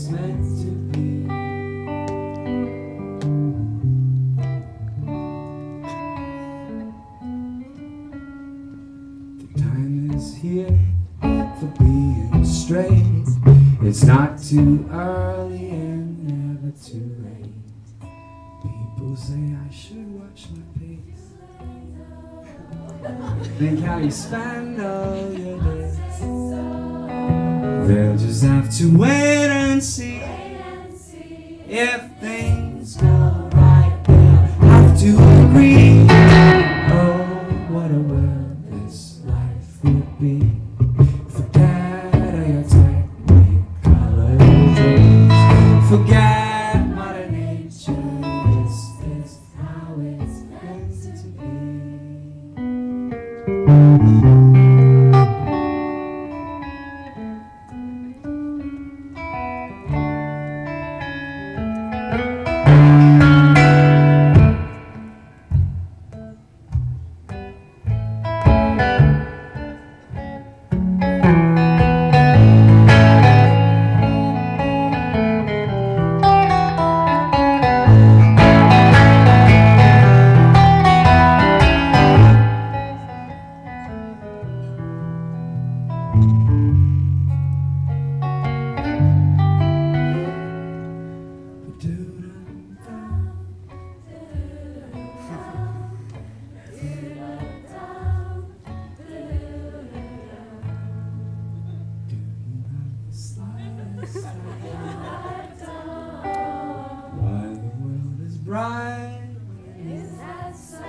it's meant to be. The time is here for being straight. It's not too early and never too late. People say I should watch my pace. Think how you spend all your days. They'll just have to wait and see. If things go right, they'll have to agree. Oh, what a world this life would be. Forget all your technicolor dreams. Forget Mother Nature. This is how it's meant to be. Why the world is bright? Is that so?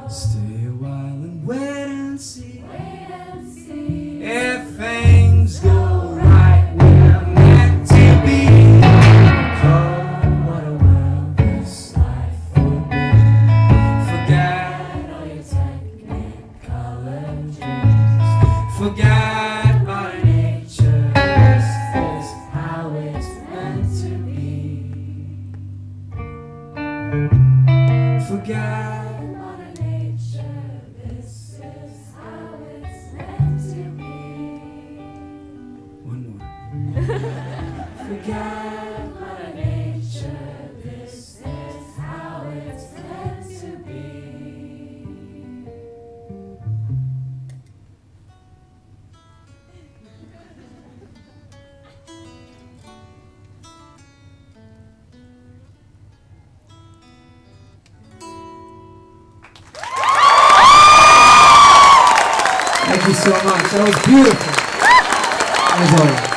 Stay a while and wait and see. If things go right, we're meant to be. Oh, what a world this life would be. Forget all your technicolor dreams. Forget Mother Nature. This is how it's meant to be. Forget Mother Nature. This is how it's meant to be. One more. Forget Mother Nature. This is how it's meant to be. Thank you so much. That was beautiful. As always.